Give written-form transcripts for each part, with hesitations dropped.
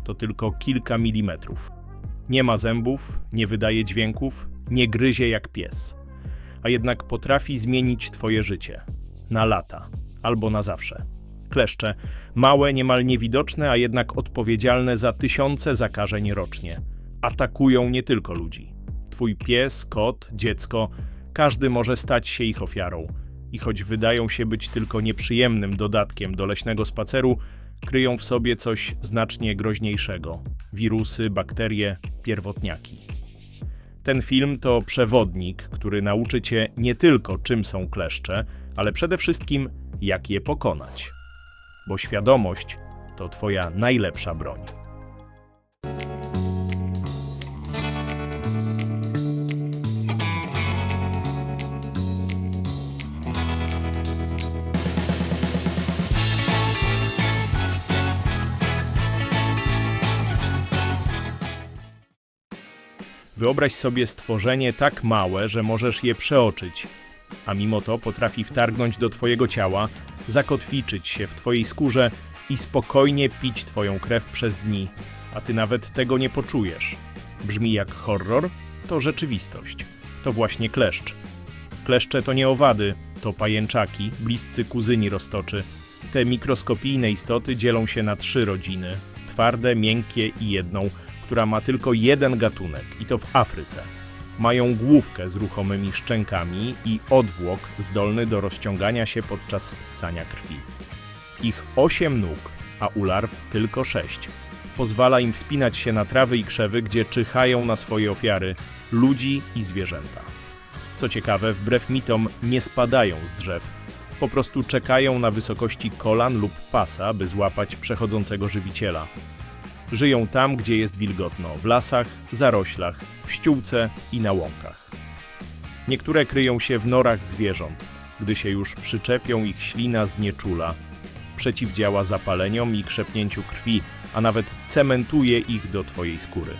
to tylko kilka milimetrów. Nie ma zębów, nie wydaje dźwięków, nie gryzie jak pies. A jednak potrafi zmienić twoje życie. Na lata, albo na zawsze. Kleszcze, małe, niemal niewidoczne, a jednak odpowiedzialne za tysiące zakażeń rocznie. Atakują nie tylko ludzi. Twój pies, kot, dziecko, każdy może stać się ich ofiarą. I choć wydają się być tylko nieprzyjemnym dodatkiem do leśnego spaceru, kryją w sobie coś znacznie groźniejszego. Wirusy, bakterie, pierwotniaki. Ten film to przewodnik, który nauczy cię nie tylko czym są kleszcze, ale przede wszystkim jak je pokonać. Bo świadomość to twoja najlepsza broń. Wyobraź sobie stworzenie tak małe, że możesz je przeoczyć, a mimo to potrafi wtargnąć do twojego ciała, zakotwiczyć się w twojej skórze i spokojnie pić twoją krew przez dni, a ty nawet tego nie poczujesz. Brzmi jak horror? To rzeczywistość. To właśnie kleszcz. Kleszcze to nie owady, to pajęczaki, bliscy kuzyni roztoczy. Te mikroskopijne istoty dzielą się na 3 rodziny. Twarde, miękkie i jedną, która ma tylko jeden gatunek, i to w Afryce. Mają główkę z ruchomymi szczękami i odwłok zdolny do rozciągania się podczas ssania krwi. Ich 8 nóg, a u larw tylko 6. Pozwala im wspinać się na trawy i krzewy, gdzie czyhają na swoje ofiary, ludzi i zwierzęta. Co ciekawe, wbrew mitom nie spadają z drzew, po prostu czekają na wysokości kolan lub pasa, by złapać przechodzącego żywiciela. Żyją tam, gdzie jest wilgotno, w lasach, zaroślach, w ściółce i na łąkach. Niektóre kryją się w norach zwierząt. Gdy się już przyczepią, ich ślina znieczula. Przeciwdziała zapaleniom i krzepnięciu krwi, a nawet cementuje ich do twojej skóry.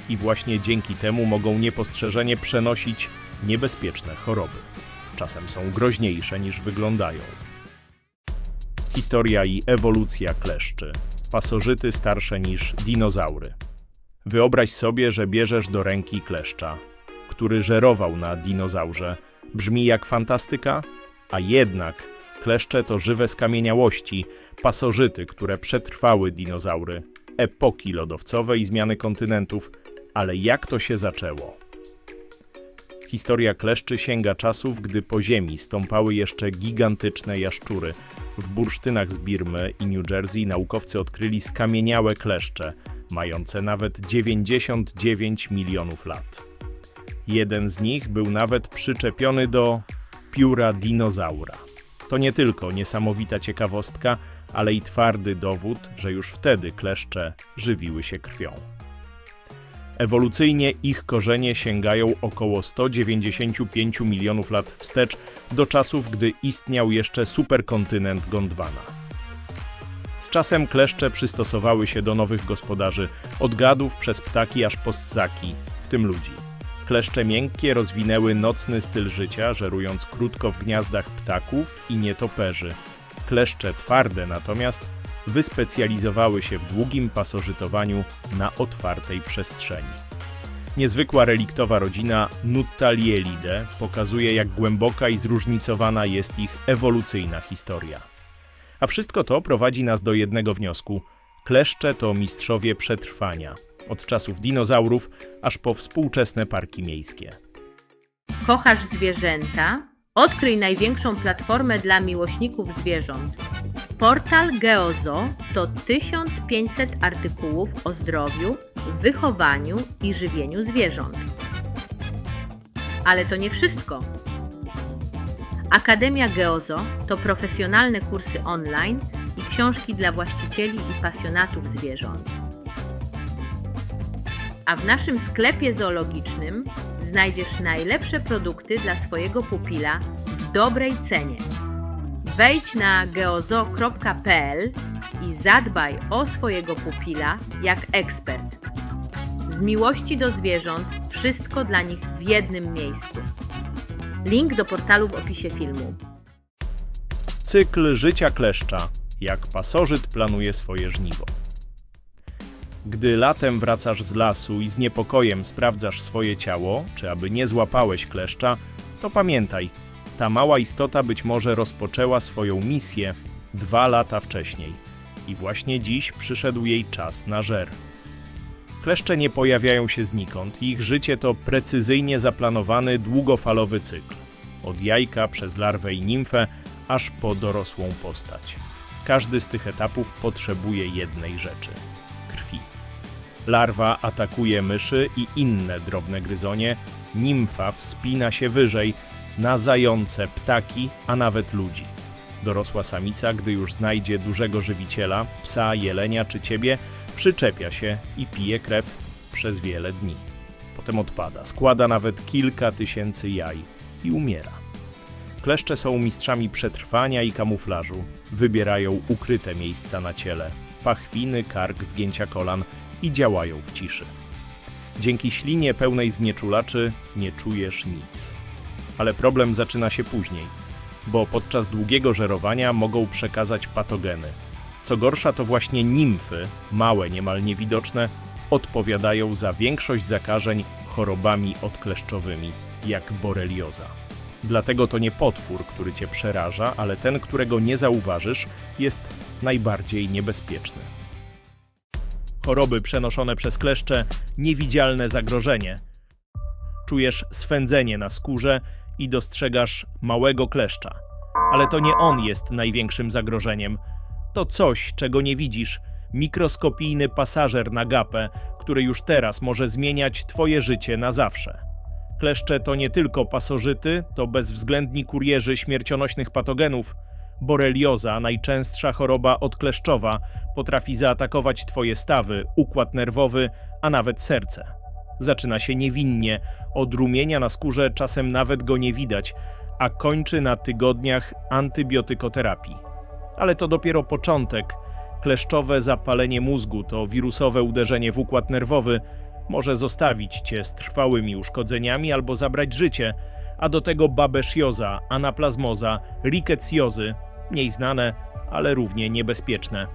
I właśnie dzięki temu mogą niepostrzeżenie przenosić niebezpieczne choroby. Czasem są groźniejsze niż wyglądają. Historia i ewolucja kleszczy. Pasożyty starsze niż dinozaury. Wyobraź sobie, że bierzesz do ręki kleszcza, który żerował na dinozaurze. Brzmi jak fantastyka? A jednak kleszcze to żywe skamieniałości, pasożyty, które przetrwały dinozaury, epoki lodowcowe i zmiany kontynentów. Ale jak to się zaczęło? Historia kleszczy sięga czasów, gdy po ziemi stąpały jeszcze gigantyczne jaszczury. W bursztynach z Birmy i New Jersey naukowcy odkryli skamieniałe kleszcze, mające nawet 99 milionów lat. Jeden z nich był nawet przyczepiony do pióra dinozaura. To nie tylko niesamowita ciekawostka, ale i twardy dowód, że już wtedy kleszcze żywiły się krwią. Ewolucyjnie ich korzenie sięgają około 195 milionów lat wstecz do czasów, gdy istniał jeszcze superkontynent Gondwana. Z czasem kleszcze przystosowały się do nowych gospodarzy, od gadów przez ptaki aż po ssaki, w tym ludzi. Kleszcze miękkie rozwinęły nocny styl życia, żerując krótko w gniazdach ptaków i nietoperzy. Kleszcze twarde natomiast wyspecjalizowały się w długim pasożytowaniu na otwartej przestrzeni. Niezwykła reliktowa rodzina Nuttalielidae pokazuje, jak głęboka i zróżnicowana jest ich ewolucyjna historia. A wszystko to prowadzi nas do jednego wniosku. Kleszcze to mistrzowie przetrwania, od czasów dinozaurów aż po współczesne parki miejskie. Kochasz zwierzęta? Odkryj największą platformę dla miłośników zwierząt. Portal Geozo to 1500 artykułów o zdrowiu, wychowaniu i żywieniu zwierząt. Ale to nie wszystko. Akademia Geozo to profesjonalne kursy online i książki dla właścicieli i pasjonatów zwierząt. A w naszym sklepie zoologicznym znajdziesz najlepsze produkty dla swojego pupila w dobrej cenie. Wejdź na geozo.pl i zadbaj o swojego pupila jak ekspert. Z miłości do zwierząt wszystko dla nich w jednym miejscu. Link do portalu w opisie filmu. Cykl życia kleszcza. Jak pasożyt planuje swoje żniwo. Gdy latem wracasz z lasu i z niepokojem sprawdzasz swoje ciało, czy aby nie złapałeś kleszcza, to pamiętaj, ta mała istota być może rozpoczęła swoją misję 2 lata wcześniej i właśnie dziś przyszedł jej czas na żer. Kleszcze nie pojawiają się znikąd, ich życie to precyzyjnie zaplanowany długofalowy cykl. Od jajka przez larwę i nimfę, aż po dorosłą postać. Każdy z tych etapów potrzebuje jednej rzeczy – krwi. Larwa atakuje myszy i inne drobne gryzonie, nimfa wspina się wyżej na zające, ptaki, a nawet ludzi. Dorosła samica, gdy już znajdzie dużego żywiciela, psa, jelenia czy ciebie, przyczepia się i pije krew przez wiele dni. Potem odpada, składa nawet kilka tysięcy jaj i umiera. Kleszcze są mistrzami przetrwania i kamuflażu. Wybierają ukryte miejsca na ciele, pachwiny, kark, zgięcia kolan i działają w ciszy. Dzięki ślinie pełnej znieczulaczy nie czujesz nic. Ale problem zaczyna się później, bo podczas długiego żerowania mogą przekazać patogeny. Co gorsza, to właśnie nimfy, małe, niemal niewidoczne, odpowiadają za większość zakażeń chorobami odkleszczowymi, jak borelioza. Dlatego to nie potwór, który cię przeraża, ale ten, którego nie zauważysz, jest najbardziej niebezpieczny. Choroby przenoszone przez kleszcze – niewidzialne zagrożenie. Czujesz swędzenie na skórze i dostrzegasz małego kleszcza. Ale to nie on jest największym zagrożeniem. To coś, czego nie widzisz, mikroskopijny pasażer na gapę, który już teraz może zmieniać twoje życie na zawsze. Kleszcze to nie tylko pasożyty, to bezwzględni kurierzy śmiercionośnych patogenów. Borelioza, najczęstsza choroba odkleszczowa, potrafi zaatakować twoje stawy, układ nerwowy, a nawet serce. Zaczyna się niewinnie, od rumienia na skórze czasem nawet go nie widać, a kończy na tygodniach antybiotykoterapii. Ale to dopiero początek. Kleszczowe zapalenie mózgu to wirusowe uderzenie w układ nerwowy, może zostawić cię z trwałymi uszkodzeniami albo zabrać życie, a do tego babesjoza, anaplazmoza, rikecjozy, mniej znane, ale równie niebezpieczne.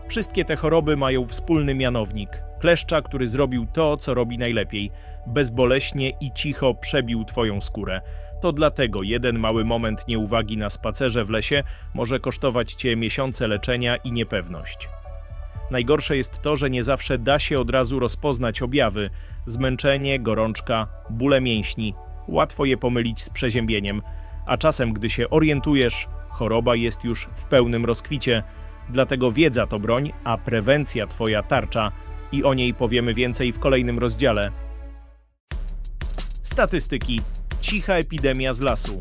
Wszystkie te choroby mają wspólny mianownik – kleszcza, który zrobił to, co robi najlepiej – bezboleśnie i cicho przebił twoją skórę. To dlatego jeden mały moment nieuwagi na spacerze w lesie może kosztować cię miesiące leczenia i niepewność. Najgorsze jest to, że nie zawsze da się od razu rozpoznać objawy – zmęczenie, gorączka, bóle mięśni. Łatwo je pomylić z przeziębieniem, a czasem, gdy się orientujesz, choroba jest już w pełnym rozkwicie. Dlatego wiedza to broń, a prewencja twoja tarcza i o niej powiemy więcej w kolejnym rozdziale. Statystyki. Cicha epidemia z lasu.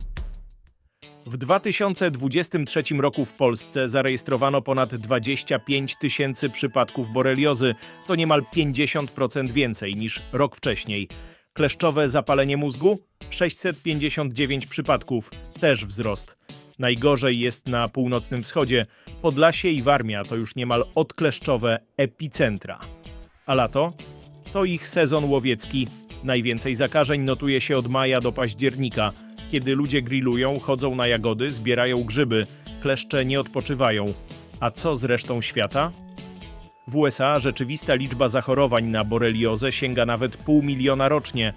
W 2023 roku w Polsce zarejestrowano ponad 25 000 przypadków boreliozy, to niemal 50% więcej niż rok wcześniej. Kleszczowe zapalenie mózgu? 659 przypadków, też wzrost. Najgorzej jest na północnym wschodzie. Podlasie i Warmia to już niemal odkleszczowe epicentra. A lato? To ich sezon łowiecki. Najwięcej zakażeń notuje się od maja do października. Kiedy ludzie grillują, chodzą na jagody, zbierają grzyby, kleszcze nie odpoczywają. A co z resztą świata? W USA rzeczywista liczba zachorowań na boreliozę sięga nawet 500 000 rocznie.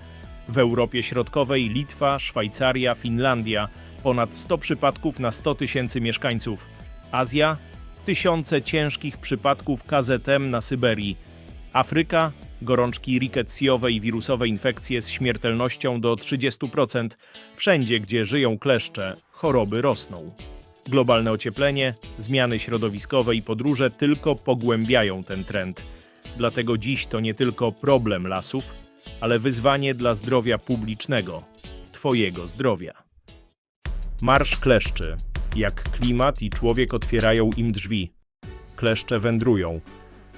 W Europie Środkowej Litwa, Szwajcaria, Finlandia ponad 100 przypadków na 100 000 mieszkańców. Azja tysiące ciężkich przypadków KZM na Syberii. Afryka gorączki rikecjowe i wirusowe infekcje z śmiertelnością do 30%. Wszędzie, gdzie żyją kleszcze, choroby rosną. Globalne ocieplenie, zmiany środowiskowe i podróże tylko pogłębiają ten trend. Dlatego dziś to nie tylko problem lasów, ale wyzwanie dla zdrowia publicznego, twojego zdrowia. Marsz kleszczy. Jak klimat i człowiek otwierają im drzwi. Kleszcze wędrują.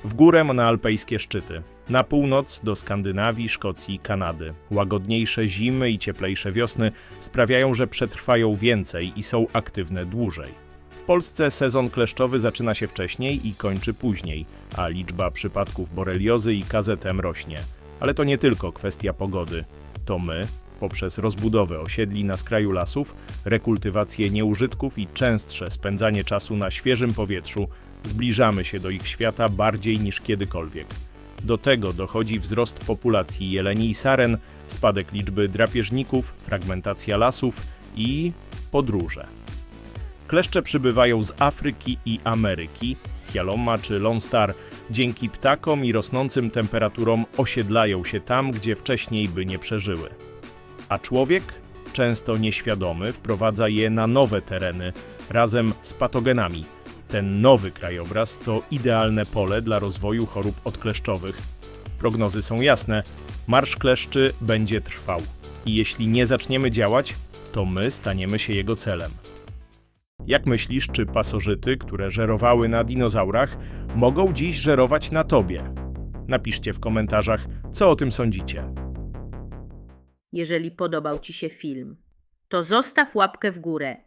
W górę na alpejskie szczyty. Na północ do Skandynawii, Szkocji, Kanady. Łagodniejsze zimy i cieplejsze wiosny sprawiają, że przetrwają więcej i są aktywne dłużej. W Polsce sezon kleszczowy zaczyna się wcześniej i kończy później, a liczba przypadków boreliozy i KZM rośnie. Ale to nie tylko kwestia pogody. To my, poprzez rozbudowę osiedli na skraju lasów, rekultywację nieużytków i częstsze spędzanie czasu na świeżym powietrzu, Zbliżamy się do ich świata bardziej niż kiedykolwiek. Do tego dochodzi wzrost populacji jeleni i saren, spadek liczby drapieżników, fragmentacja lasów i podróże. Kleszcze przybywają z Afryki i Ameryki, Hyalomma czy Lone Star, dzięki ptakom i rosnącym temperaturom osiedlają się tam, gdzie wcześniej by nie przeżyły. A człowiek, często nieświadomy, wprowadza je na nowe tereny razem z patogenami. Ten nowy krajobraz to idealne pole dla rozwoju chorób odkleszczowych. Prognozy są jasne, marsz kleszczy będzie trwał i jeśli nie zaczniemy działać, to my staniemy się jego celem. Jak myślisz, czy pasożyty, które żerowały na dinozaurach, mogą dziś żerować na tobie? Napiszcie w komentarzach, co o tym sądzicie. Jeżeli podobał Ci się film, to zostaw łapkę w górę,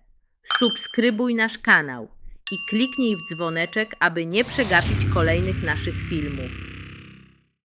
subskrybuj nasz kanał i kliknij w dzwoneczek, aby nie przegapić kolejnych naszych filmów.